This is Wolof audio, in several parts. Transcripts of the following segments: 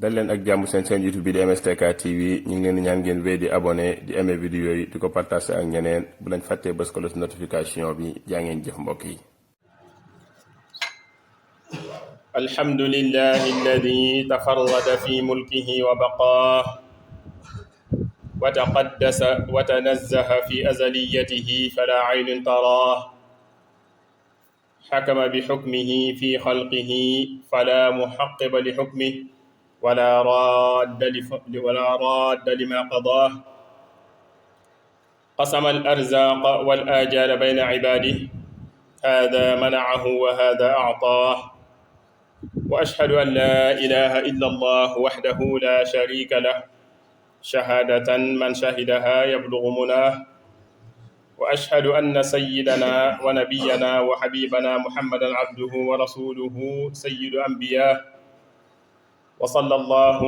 dal leen ak jàmm seen YouTube bi di MSTK TV ñu ngi leen di ñaan ngeen wéy di abonné di aimé vidéo yi di ko partager ak ñeneen bu lañ fàttee bës ko los notification bi jaa ngeen jëf mbokk yi. alhamdulillahi alladi tafarrada fi mulkihi wa baqaa wa taqaddasa wa tanazzaha fi azaliyatihi fala aynun taraah xakama bi xukmihi fi xalqihi fala muxaqiba li xukmihi wala raadda lima qadaah qasama al arzaaqa wal aajaala bayna cibaadihi haadaa manacahu wa haadaa actaah wa ashhadu an laa ilaaha illa allah waxdahu laa shariika lahu shahaadatan man shahidahaa yablugu munaah wa ashhadu anna sayyidana wa nabiyyana wa habibana muhammadan abduhu wa rasuluhu sayyidu anbiyaa wa sallallahu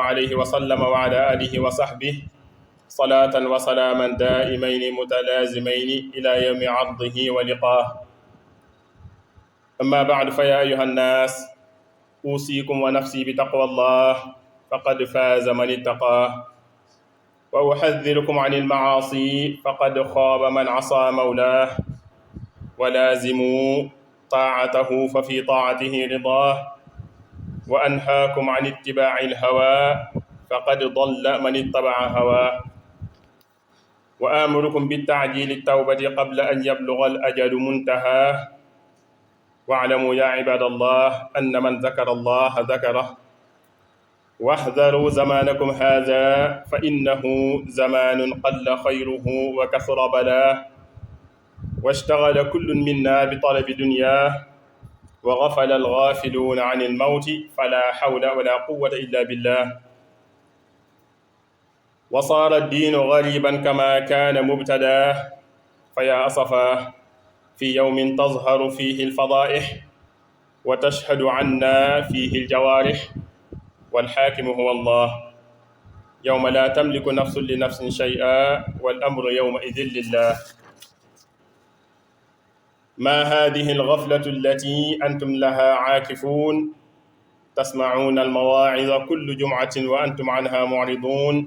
alayhi wa sallama wa ala alihi wa sahbihi salaatan wa salaaman daa'imayni mutalaazimayni ila yawmi ardihi wa liqaah. amma ba'du fa yaa ayyuha nnaas uusiikum wa nafsii bi taqwallah faqad faaza man ittaqaa wa uxaddirukum an almacaasi faqad xaaba man casaa mawlaah wa laazimuu taacatahu fa fi taacatihi ridaah wa anhaakum an ittibaaci alhawaa faqad dalla man ittabaca hawaa wa aamurukum bitacjiili altawbati qabla an yabluga alajalu muntahaa wa'lamuu yaa cibaadallah anna man dakara allaha dakarahu واحذروا زمانكم هذا فإنه زمان قل خيره وكثر بلاه واشتغل كل منا بطلب دنياه وغفل الغافلون عن الموت فلا حول ولا قوة إلا بالله وصار الدين غريبا كما كان مبتداه فيا أسفاه في يوم تظهر فيه الفضائح وتشهد عنا فيه الجوارح والحاكم هو الله يوم لا تملك نفس لنفس شيئا والأمر يومئذ لله. ما هذه الغفلة التي أنتم لها عاكفون تسمعون المواعظ كل جمعة وأنتم عنها معرضون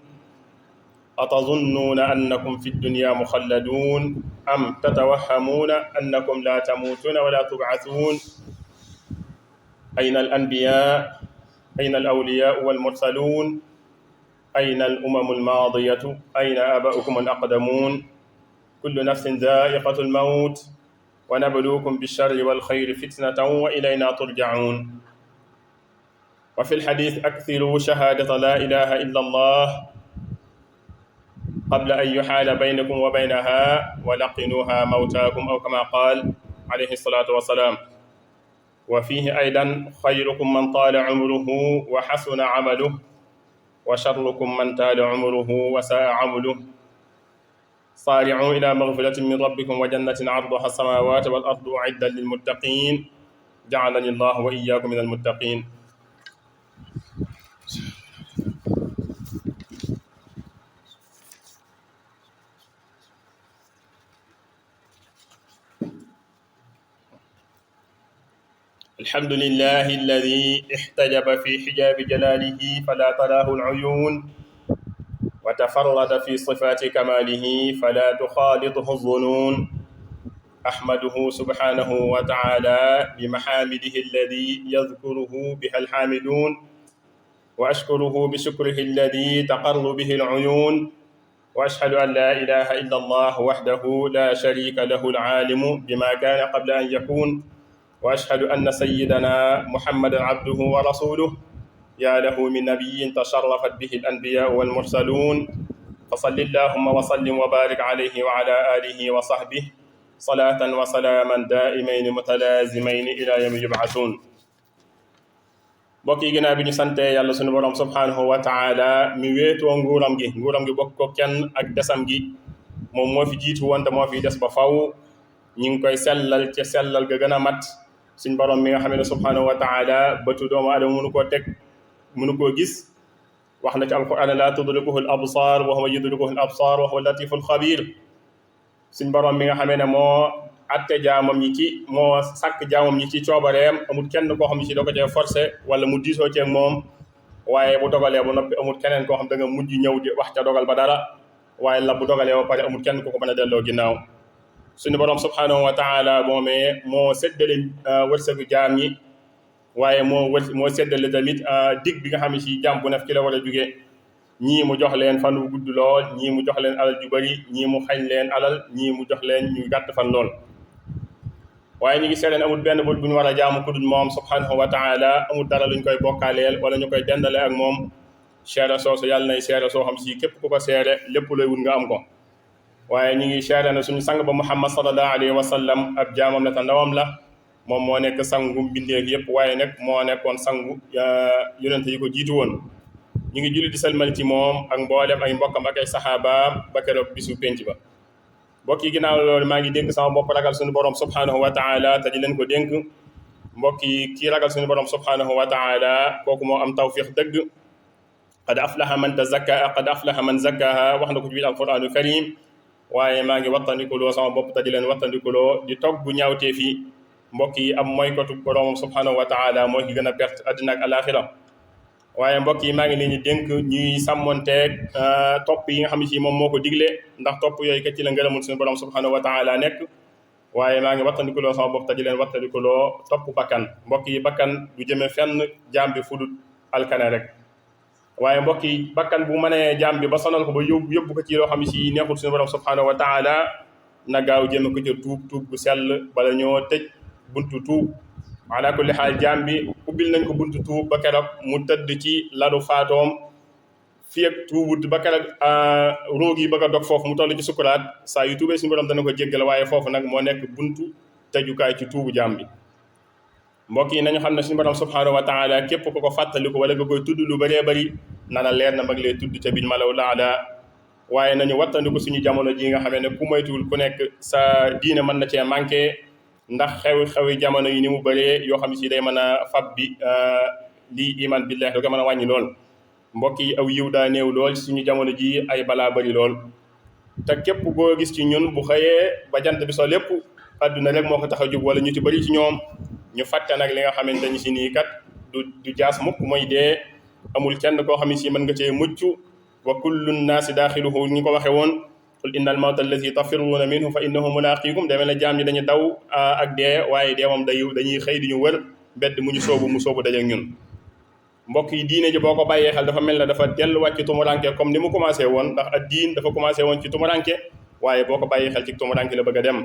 أتظنون أنكم في الدنيا مخلدون أم تتوهمون أنكم لا تموتون ولا تبعثون. أين الأنبياء؟ أين الأولياء والمرسلون؟ أين الأمم الماضية؟ أين آباؤكم الأقدمون؟ كل نفس ذائقة الموت ونبلوكم بالشر والخير فتنة وإلينا ترجعون. وفي الحديث أكثروا شهادة لا إله إلا الله قبل أن يحال بينكم وبينها ولقنوها موتاكم أو كما قال عليه الصلاة والسلام. وفيه أيضا خيركم من طال عمره وحسن عمله وشركم من طال عمره وساء عمله. صارعوا إلى مغفرة من ربكم وجنة عرضها السماوات والأرض أعدت للمتقين جعلني الله وإياكم من المتقين. الحمد لله الذي احتجب في حجاب جلاله فلا تراه العيون وتفرد في صفات كماله فلا تخالطه الظنون. أحمده سبحانه وتعالى بمحامده الذي يذكره بها الحامدون وأشكره بشكره الذي تقر به العيون وأشهد أن لا إله إلا الله وحده لا شريك له العالم بما كان قبل أن يكون وأشهد أن سيدنا محمدا عبده ورسوله يا له من نبي تشرفت به الأنبياء والمرسلون فصل اللهم وسلم وبارك عليه وعلى آله وصحبه صلاة وسلاما دائمين متلازمين إلى يوم يبعثون. mbokk yi ginnaaw bi ñu sante yàlla sunu borom subhanahu wa taala mi wéetoo nguuram gi bokk ko kenn ak desam gi moom moo fi jiitu woon te moo fi des ba faw ñi ngi koy sellal ca sellal ga gën a mat suñ borom mi nga xam ne subhanahu wa taala bëtu doomu adama mënu koo gis wax na ci alquran la tudrikuhu al absar wa huwa yudrikuhu al absar wa huwa latif al xabir. suñ borom mi nga xamee ne moo atte jaamam ñi ci moo sàkk jaamam ñi ci coobareem amul kenn koo xam ne ci da ko cee forcé wala mu diisoo ceeg moom waaye bu dogalee ba noppi amul keneen koo xam da nga mujj ñëw di wax ca dogal ba dara waaye la bu dogalee ba pare amul kenn ku ko mën a delloo ginnaaw suñu borom subhanahu wa taala moomee moo séddale wërsëgu jaam ñi waaye moo séddale tamit dig bi nga xam ne si jaam bu nekk ci la war a jugee ñii mu jox leen fan wu gudd lool ñii mu jox leen alal ju bari ñii mu xañ leen alal ñii mu jox leen ñu gàtt fan lool waaye ñu ngi seeleen amul benn bul bu ñu war a jaamu ku dul moom subhanahu wa taala amul dara luñ koy bokkaaleel wala ñu koy dendale ak moom seere soosu yàlla nay seere soo xam si képp ku ko seere lépp looy wut nga am ko waaye ñu ngi seere na suñu sang ba muhammad sallallahu alayhi wa sallam ab jaamam la te ndawam la moom moo nekk sangu mbindeef yëpp waaye nag moo nekkoon sangu yonente yi ko jiitu woon ñu ngi julli di salmal ci moom ak mboolem ay mbokkam ak ay saxaabaam ba keroog bisu penc ba mbokk yi ginnaaw loolu maa ngi dénk sama bopp ragal suñu borom subhanahu wa taala te di leen ko dénk mbokk yi kii ragal suñu borom subhanahu wa taala kooku moo am tawfiq dëgg qad aflaha man tazakka qad aflaha man zakkaha wax na ko ci biir alquranul karim waaye maa ngi wattandikuloo sama bopp te di leen wattandikuloo di togg bu ñaawtee fi mbokk yi am moykatu boromam subhanahu wa taala mooy ki gën a perte àddina ak alaxira waaye mbokk yi maa ngi leen di dénk ñuy sàmmonteeg topp yi nga xam ne si moom moo ko digle ndax topp yooyu kat ci la ngërëmul suñu borom subhanahu wa taala nekk waaye maa ngi wattandikuloo sama bopp te di leen wattandikuloo topp bakkan mbokk yi bakkan du jëme fenn jaam bi fudut alkane rek waaye mbokk yi bakkan bu mënee jaam bi ba sonal ko ba yóbbu ko ci loo xam ne si neexul suñu borom subhanahu wa taala na gaaw jëme ko ca tuub bu sell bala ñoo tëj buntu tuub ala kulli xaal jaam bi ubbil nañ ko buntu tuub ba keroog mu tëdd ci lalu faatoom fii ak tuubut ba keroog roog yi bëgg a dog foofu mu toll ci sukuraat saa yu tuubee suñu borom dana ko jéggal waaye foofu nag moo nekk buntu tëjukaay ci tuubu jaam bi mbokk yi nañu xam ne suñu borom subhanahu wa taala képp ku ko fàttaliku wala nga koy tudd lu bëree bëri nana leer na mag lee tudd ca bil malaw laala waaye nañu wattandiku suñu jamono ji nga xamee ne ku moytuwul ku nekk sa diine mën na cee manqué ndax xewi jamono yi ni mu bëree yoo xam ne si day mën a fab bi lii iman billahi da ko mën a wàññi lool mbokk yi aw yiw daa néew lool suñu jamono ji ay balaa bëri lool te képp koo gis ci ñun bu xëyee ba jant bi so lépp adduna rek moo ko tax a jóg wala ñu ci bëri ci ñoom ñu fàtte nag li nga xamante ni si nii kat du jaas mukk mooy dee amul kenn koo xam ne si mën nga cee mucc wa kullu nnaasi daaxiluhu ñu ko waxe woon qul inna al mawta allazi tafirruuna minhu fa innahu mulaaqiikum demee na jaam ñi dañu daw ak dee waaye dee moom dañuy xëy di ñu wër bedd mu soobu dajeek ñun mbokk yi diine ji boo ko bàyyee xel dafa mel ne dafa delluwaat ci tumuranke comme ni mu commencé woon ndax ad diin dafa commencé woon ci tumuranke waaye boo ko bàyyee xel ci tumuranke la bëgg a dem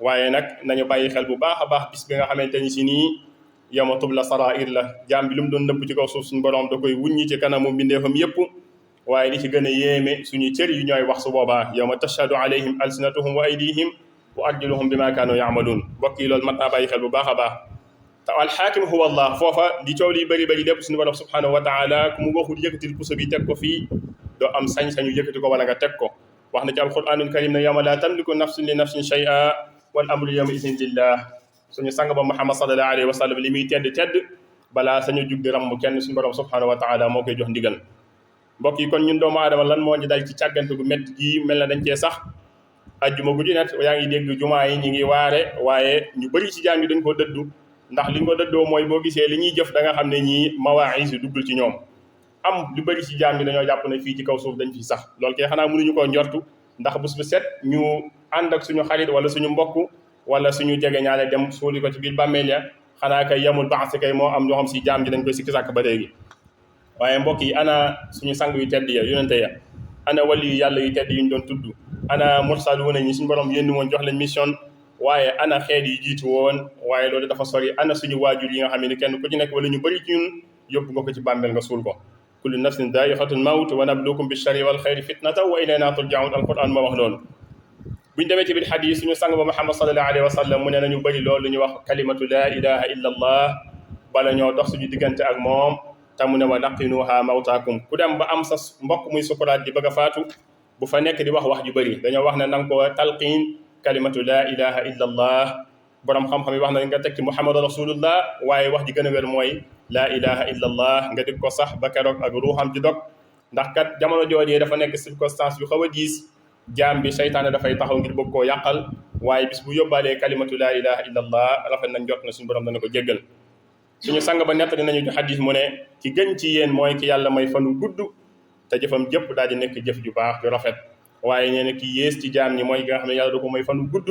waaye nag nañu bàyyi xel bu baax a baax bis bi nga xamante ni si nii yawma tubla sarair la jaam bi lu mu doon nëbb ci kaw suuf suñu borom da koy wuññi ci kanamu mbindeefam yépp waaye li ci gën a yéeme suñu cër yi ñooy wax su boobaa yawma tashhadu alayhim alsinatuhum wa aydihim wa arjuluhum bima kaanu yaamaluun mbokk yi loolu mat naa bàyyi xel bu baax a baax te alxaakim huwa allah foofa di coow li bëri bëri lépp suñu borom subhanahu wa taala ku mu waxul yëkkatil puso bi teg ko fii doo am sañ-sañu yëkkati ko wala nga teg ko wax na ci alquranul karim ne yawma la tamliku nafsun li nafsin shay'a wal amru yawma idin lillah suñu sang ba muhammad sallallahu alayhi wa sallam li muy tedd balaa sañu jug di ramm kenn suñu borom subhanahu wa taala moo koy jox ndigal mbokk yi kon ñun doomu aadama lan moo ñu dal ci càggante gu métti gi mel na dañ cee sax ajjuma gu ju net yaa ngi dégg jumaa yi ñi ngi waare waaye ñu bëri ci jaam yi dañ koo dëddu ndax li ñu ko dëddoo mooy boo gisee li ñuy jëf da nga xam ne ñii mawaïs yi duggul ci ñoom am lu bëri ci jaam yi dañoo jàpp ne fii ci kaw suuf dañ fi sax loolu kay xanaa mënuñu koo njortu ndax bés bu set ñu ànd ak suñu xarit wala suñu mbokk wala suñu jege ñaale dem suuli ko ci biir bàmmeel ya xanaa kay yemul baax si kay moo am ñoo xam si jaam yi dañ koy sikki sàkk ba léegi waaye mbokk yi ana suñu sang yu tedd ya yonente ya ana wali yu yàlla yu tedd yu ñu doon tudd ana mursaluuna ñi suñu borom yénni woon jox leen mission waaye ana xeet yi jiitu woon waaye loolu dafa sori ana suñu waajur yi nga xam ne kenn ku ci nekk wala ñu bëri ci ñun yóbbu nga ko ci bàmmeel nga suul ko kullu nafsin daa'iqatul mawt wa nabluukum bi sharri wal xayri fitnatan wa ilayna turja'un alquran moo wax loolu buñu demee ci biir xadis suñu sang ba Muhammad sallallahu alayhi wa sallam mu ne nañu bëri loolu lu ñuy wax kalimatu laa ilaha illa allah bala ñoo dox suñu diggante ak moom te mu ne wa laqinuha mawtaakum ku dem ba am sa mbokk muy sukuraat di bëgg a faatu bu fa nekk di wax ju bëri dañoo wax ne nanga ko talqiin kalimatu laa ilaha illa allah borom xam-xam yi wax na nga teg ci muhammadu rasulullah waaye wax ji gën a wér mooy laa ilaha illa allah nga dig ko sax ba keroog ak ruuxam di dog ndax kat jamono joojee dafa nekk circonstance yu xaw a diis jaam bi seytaane dafay taxaw ngir bëgg koo yàqal waaye bis bu yóbbaalee kalimatu laa ilaha illa allah rafet nañ jot na suñu borom dana ko jéggal suñu sang ba nettali nañu ci xadis mu ne ki gën ci yéen mooy ki yàlla may fanu gudd te jëfam jëpp daal di nekk jëf ju baax ju rafet waaye nee na ki yées ci jaam ñi mooy ki nga xam ne yàlla du ko may fanu gudd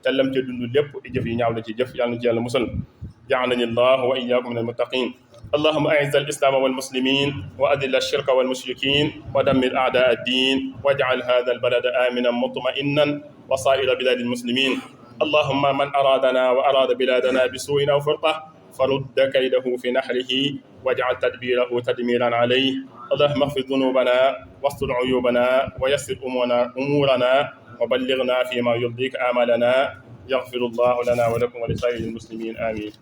te lam ca dund lépp di jëf yu ñaaw la ci jëf yàlla na ci yàlla musal ja'alani allah wa iyyakum min almuttaqin اللهم أعز الإسلام والمسلمين وأذل الشرك والمشركين ودمر أعداء الدين واجعل هذا البلد آمنا مطمئنا وسائر بلاد المسلمين اللهم من أرادنا وأراد بلادنا بسوء أو فرقة فرد كيده في نحره واجعل تدبيره تدميرا عليه اللهم اغفر ذنوبنا واستر عيوبنا ويسر أمورنا وبلغنا فيما يرضيك آمالنا يغفر الله لنا ولكم ولسائر المسلمين آمين